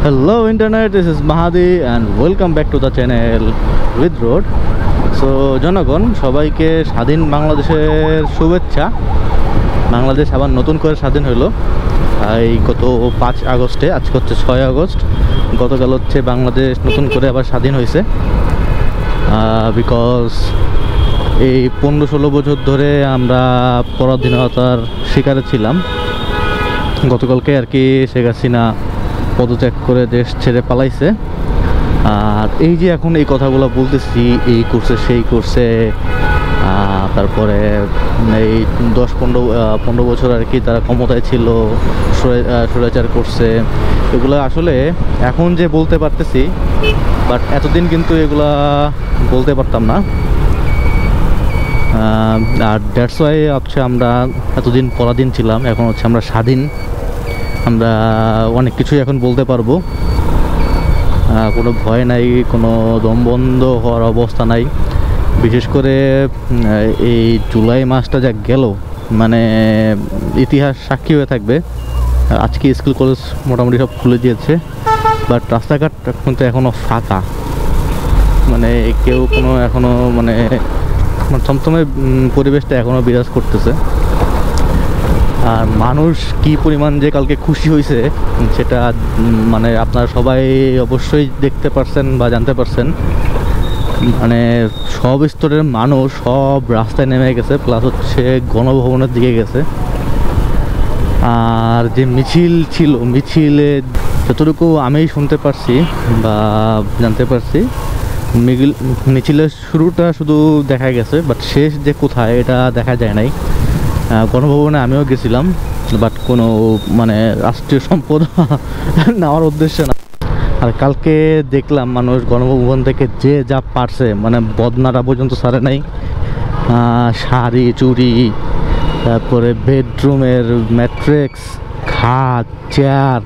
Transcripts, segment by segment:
Hello internet, this is Mahadi and welcome back to the channel with Road. So জনগণ সবাইকে স্বাধীন বাংলাদেশের শুভেচ্ছা। বাংলাদেশ আবার নতুন করে স্বাধীন হলো এই গত 5 আগস্টে। আজকে হচ্ছে 6 আগস্ট। গতকাল হচ্ছে বাংলাদেশ নতুন করে আবার স্বাধীন হয়েছে বিকজ এই 15-16 বছর ধরে আমরা পরাধীনতার শিকারে ছিলাম। গতকালকে আর কি শেখ হাসিনা পদত্যাগ করে দেশ ছেড়ে পালাইছে। আর এই যে এখন এই কথাগুলো বলতেছি, এই করছে সেই করছে, তারপরে এই 10-15 বছর আর কি তারা ক্ষমতায় ছিল, স্বৈরাচার করছে, এগুলো আসলে এখন যে বলতে পারতেছি, বাট এতদিন কিন্তু এগুলা বলতে পারতাম না। আর দ্যাটস ওয়াই হচ্ছে আমরা এতদিন পরাধীন ছিলাম, এখন হচ্ছে আমরা স্বাধীন। আমরা অনেক কিছুই এখন বলতে পারবো, কোনো ভয় নাই, কোনো দমবন্ধ হওয়ার অবস্থা নাই। বিশেষ করে এই জুলাই মাসটা যা গেল, মানে ইতিহাস সাক্ষী হয়ে থাকবে। আজকে স্কুল কলেজ মোটামুটি সব খুলে দিয়েছে, বাট রাস্তাঘাট কিন্তু এখনও ফাঁকা, মানে কেউ কোনো এখনও মানে থমথমে পরিবেশটা এখনও বিরাজ করতেছে। আর মানুষ কি পরিমাণ যে কালকে খুশি হয়েছে সেটা মানে আপনারা সবাই অবশ্যই দেখতে পারছেন বা জানতে পারছেন। মানে সব স্তরের মানুষ সব রাস্তায় নেমে গেছে, প্লাস হচ্ছে গণভবনের দিকে গেছে। আর যে মিছিল ছিল, মিছিলে যতটুকু আমি শুনতে পারছি বা জানতে পারছি, মিছিলের শুরুটা শুধু দেখা গেছে, বাট শেষ যে কোথায় এটা দেখা যায় নাই। গণভবনে আমিও গেছিলাম, বাট কোনো মানে রাষ্ট্রীয় সম্পদ নেওয়ার উদ্দেশ্য না। আর কালকে দেখলাম মানুষ গণভবন থেকে যে যা পারছে, মানে বদনাটা পর্যন্ত ছাড়ে নাই। শাড়ি, চুড়ি, তারপরে বেডরুমের ম্যাট্রেক্স, খাট, চেয়ার,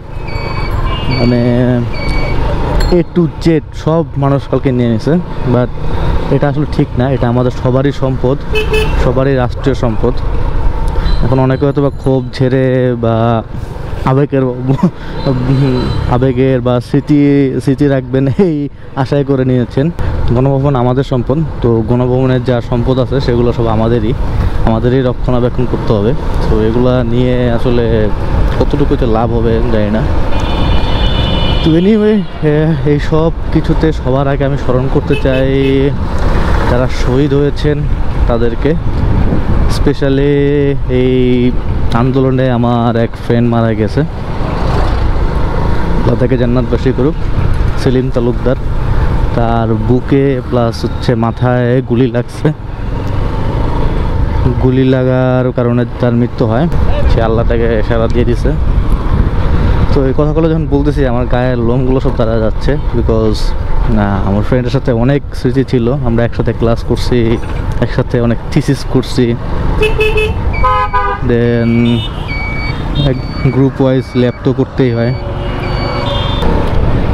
মানে A to Z সব মানুষ কালকে নিয়ে নিয়েছে। বাট এটা আসলে ঠিক না, এটা আমাদের সবারই সম্পদ, সবারই রাষ্ট্রীয় সম্পদ। এখন অনেকে হয়তো বা ক্ষোভ ঝেড়ে বা আবেগের বা স্মৃতি রাখবেন এই আশায় করে নিয়েছেন। গণভবন আমাদের সম্পদ, তো গণভবনের যা সম্পদ আছে সেগুলো সব আমাদেরই রক্ষণাবেক্ষণ করতে হবে। তো এগুলা নিয়ে আসলে কতটুকু যে লাভ হবে জানি না। তো এনিওয়ে, এই সব কিছুতে সবার আগে আমি স্মরণ করতে চাই যারা শহীদ হয়েছেন তাদেরকে। স্পেশালি এই আন্দোলনে আমার এক ফ্রেন্ড মারা গেছে, তাকে জান্নাতবাসী করুক। সেলিম তালুকদার, তার বুকে প্লাস হচ্ছে মাথায় গুলি লাগছে, গুলি লাগার কারণে তার মৃত্যু হয়। সে আল্লাহ তাকে ইশারা দিয়ে দিছে। তো এই কথাগুলো যখন বলতেছি আমার গায়ের লোমগুলো সব দাঁড়া যাচ্ছে, বিকজ না আমার ফ্রেন্ডের সাথে অনেক স্মৃতি ছিল। আমরা একসাথে ক্লাস করছি, একসাথে অনেক থিসিস করছি, দেন গ্রুপ ওয়াইজ ল্যাব তো করতেই হয়।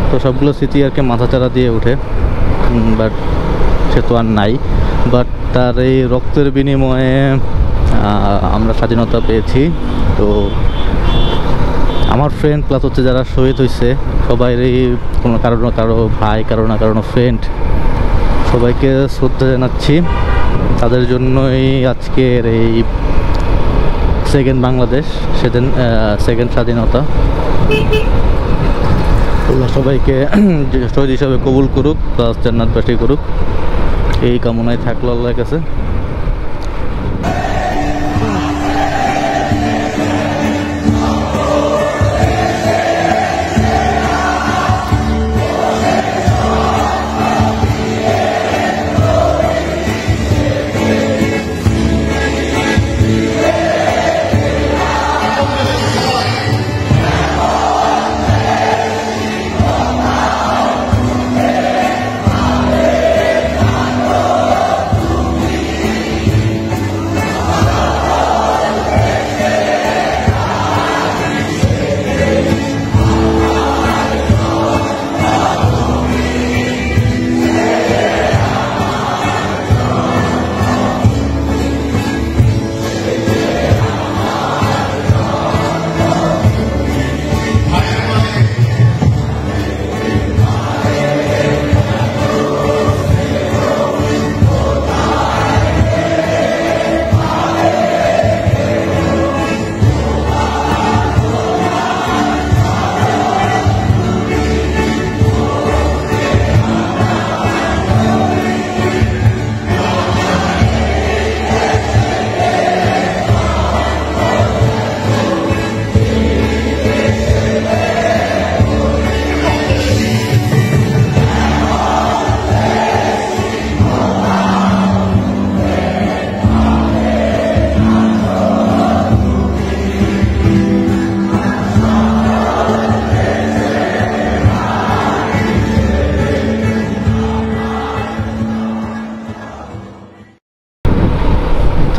তো সবগুলো স্মৃতি আর কি মাথাচাড়া দিয়ে ওঠে, বাট সে তো আর নাই। বাট তার এই রক্তের বিনিময়ে আমরা স্বাধীনতা পেয়েছি। তো আমার ফ্রেন্ড প্লাস হচ্ছে যারা শহীদ হয়েছে সবাইরই কোনো কারো ভাই, কারো না কারো ফ্রেন্ড, সবাইকে শ্রদ্ধা জানাচ্ছি। তাদের জন্যই আজকের এই সেকেন্ড বাংলাদেশ, সেদিন সেকেন্ড স্বাধীনতা। সবাইকে শহীদ হিসাবে কবুল করুক, প্লাস জান্নাতবাসী করুক, এই কামনায় থাকলো আল্লাহর কাছে।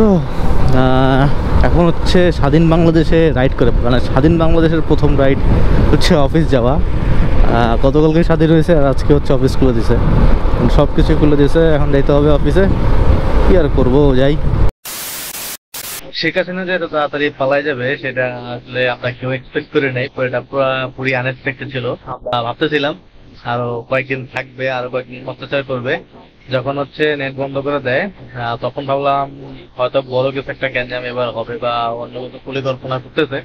তো এখন হচ্ছে স্বাধীন বাংলাদেশে রাইড করে, মানে স্বাধীন বাংলাদেশের প্রথম রাইড হচ্ছে অফিস যাওয়া। গতকালকে স্বাধীন হয়েছে আর আজকে হচ্ছে অফিস খুলে দিছে, সব কিছু খুলে দিয়েছে, এখন যাইতে হবে অফিসে। কি আর করবো, যাই। শেখ হাসিনা যে এত তাড়াতাড়ি পালাই যাবে সেটা আসলে আমরা কেউ এক্সপেক্ট করে নাই, এটা পুরি আনএক্সপেক্টেড ছিল। আমরা ভাবতেছিলাম আরো কয়েকদিন থাকবে, আরো কয়েকদিন অত্যাচার করবে। যখন হচ্ছে নেট বন্ধ করে দেয় তখন ভাবলাম হয়তো বড় কিছু একটা গ্যাঞ্জাম এবার হবে বা অন্য কিছু পরিকল্পনা করতেছে,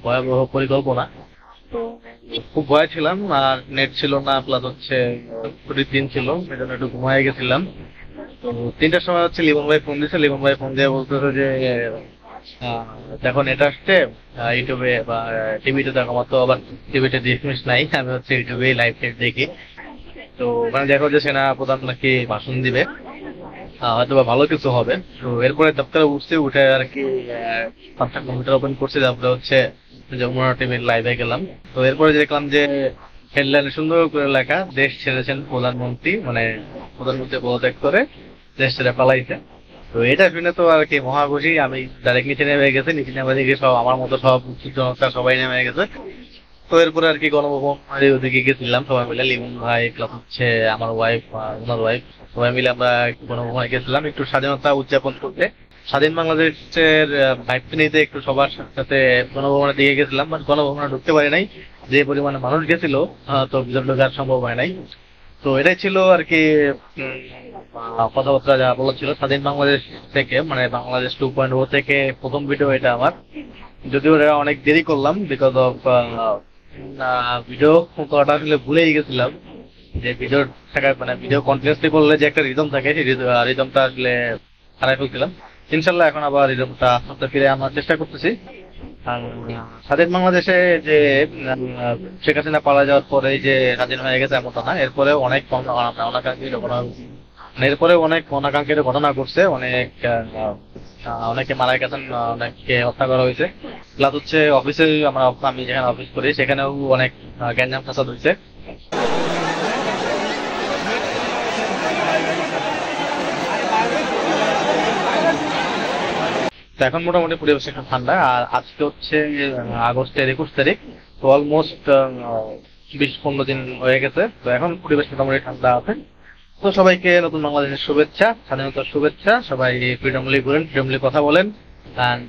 ভয়াবহ পরিকল্পনা। খুব ভয় ছিলাম, আর নেট ছিল না, প্লাস হচ্ছে ছুটির দিন ছিল, সেজন্য একটু ঘুমায় গেছিলাম। তো 3টার সময় হচ্ছে লিমন ভাই ফোন দিচ্ছে, লিমন ভাই ফোন দিয়ে বলতেছে যে দেখো নেট আসছে ইউটিউবে বা টিভিতে দেখো। আমার তো আবার টিভিতে ডিসমিস নাই, আমি হচ্ছে ইউটিউবে লাইভ নেট দেখি। তো ওখানে দেখো যে সেনা প্রধান নাকি ভাষণ দিবে, হয়তো বা ভালো কিছু হবে। তো এরপরে দপ্তরে উঠছি, উঠে আর কি 5টা কম্পিউটার ওপেন করছি, তারপরে হচ্ছে যমুনা টিভির লাইভে গেলাম। তো এরপরে দেখলাম যে হেডলাইনে সুন্দর করে লেখা, দেশ ছেড়েছেন প্রধানমন্ত্রী, মানে প্রধানমন্ত্রী পদত্যাগ করে দেশ ছেড়ে পালাইছে। তো এটা শুনে তো আর কি মহা খুশি। আমি ডাইরেক্ট নিচে নেমে গেছে, নিচে নেমে দেখি সব আমার মতো সব জনতা সবাই নেমে গেছে। তো এরপরে আর কি গণভবন ওদিকে গেছিলাম সবাই মিলে, লিমন ভাই প্লাস হচ্ছে আমার ওয়াইফ, ওনার ওয়াইফ, সবাই মিলে আমরা গণভবনে গেছিলাম একটু স্বাধীনতা উদযাপন করতে। স্বাধীন বাংলাদেশের ভাইব নিতে একটু সবার সাথে গণভবনের দিকে গেছিলাম, বাট গণভবনে ঢুকতে পারি নাই, যে পরিমাণে মানুষ গেছিল তো ভিতর ঢোকার সম্ভব হয় নাই। তো এটাই ছিল আর কি কথাবার্তা যা বলা ছিল স্বাধীন বাংলাদেশ থেকে, মানে বাংলাদেশ 2.0 থেকে প্রথম ভিডিও এটা আমার। যদিও এটা অনেক দেরি করলাম বিকজ অফ ভিডিও করাটা আসলে ভুলেই গেছিলাম, যে ভিডিও থাকার মানে ভিডিও কন্টিনিউসলি করলে যে একটা রিদম থাকে সেই রিদমটা আসলে হারাই ফেলছিলাম। ইনশাল্লাহ এখন আবার রিদমটা আস্তে ফিরে আনার চেষ্টা করতেছি। স্বাধীন বাংলাদেশে যে শেখ হাসিনা পালা যাওয়ার পরে যে স্বাধীন হয়ে গেছে এমনটা না, এরপরে অনেক অনাকাঙ্ক্ষিত ঘটনা, এরপরে অনেক অনাকাঙ্ক্ষিত ঘটনা ঘটছে, অনেকে মারা গেছেন, অনেককে হত্যা করা হয়েছে। প্লাস হচ্ছে অফিসে আমি যেখানে অফিস করি সেখানেও অনেক গ্যাঞ্জাম ফাসাদ হয়েছে। তো এখন মোটামুটি পরিবেশ একটু ঠান্ডা, আর আজকে হচ্ছে আগস্টের 21 তারিখ, তো অলমোস্ট 20-15 দিন হয়ে গেছে। তো এখন পরিবেশ মোটামুটি ঠান্ডা আছে। তো সবাইকে নতুন বাংলাদেশের শুভেচ্ছা, স্বাধীনতার শুভেচ্ছা। সবাই ফ্রিডমলি ঘুরেন, ফ্রিডমলি কথা বলেন,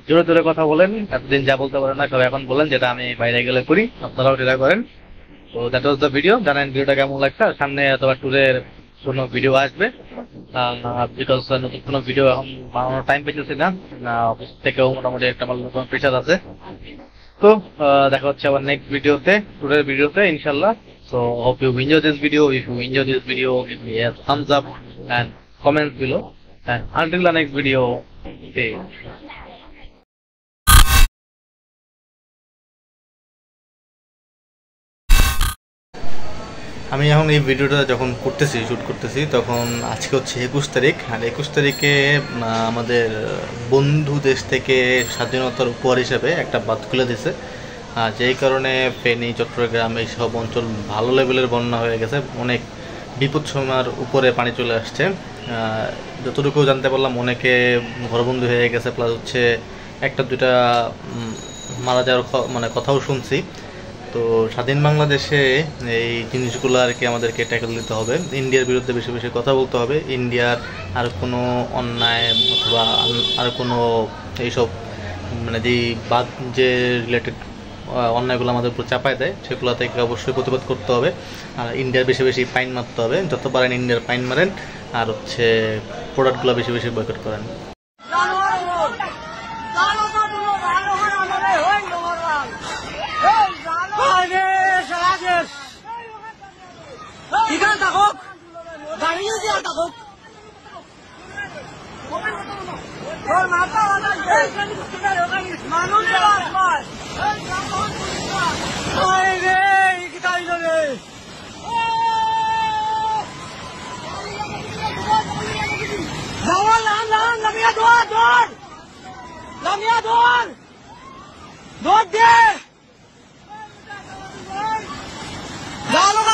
জোরে জোরে কথা বলেন। এতদিন যা বলতে পারেন না সবাই এখন বলেন, যেটা আমি বাইরে গেলে করি, আপনারাও সেটা করেন। তো দ্যাট ওয়াজ দ্য ভিডিও। জানেন ভিডিওটা কেমন লাগছে, আর সামনে অথবা ট্যুরের কোনো ভিডিও আসবে, বিকজ নতুন কোনো ভিডিও এখন বানানোর টাইম পেয়েছি না, অফিস থেকেও মোটামুটি একটা নতুন প্রেশার আছে। তো দেখা হচ্ছে আবার নেক্সট ভিডিওতে, ট্যুরের ভিডিওতে ইনশাল্লাহ। So hope you enjoy this video. If you enjoy this video, give me a thumbs up and comments below. And until the next video, stay. আমি এখন এই ভিডিওটা যখন করতেছি, শ্যুট করতেছি, তখন আজকে হচ্ছে 21 তারিখ, আর 21 তারিখে আমাদের বন্ধু দেশ থেকে স্বাধীনতার উপহার হিসেবে একটা বাঁধ খুলে দিয়েছে, যেই কারণে ফেনী, চট্টগ্রাম এইসব অঞ্চল ভালো লেভেলের বন্যা হয়ে গেছে, অনেক বিপদসীমার উপরে পানি চলে আসছে। যতটুকু জানতে পারলাম অনেকে ঘরবন্দি হয়ে গেছে, প্লাস হচ্ছে 1-2টা মারা যাওয়ার মানে কথাও শুনছি। তো স্বাধীন বাংলাদেশে এই জিনিসগুলো আর কি আমাদেরকে ট্যাকল দিতে হবে, ইন্ডিয়ার বিরুদ্ধে বেশি বেশি কথা বলতে হবে। ইন্ডিয়ার আর কোনো অন্যায় অথবা আর কোনো এইসব মানে যেই বাদ যে রিলেটেড অন্যায়গুলো আমাদের উপর চাপায় দেয় সেগুলো থেকে অবশ্যই প্রতিবাদ করতে হবে। আর ইন্ডিয়ার বেশি বেশি পাইন মারতে হবে, যত পারেন ইন্ডিয়ার পাইন মারেন, আর হচ্ছে প্রোডাক্টগুলো বেশি বেশি বয়কট করেন। Dor!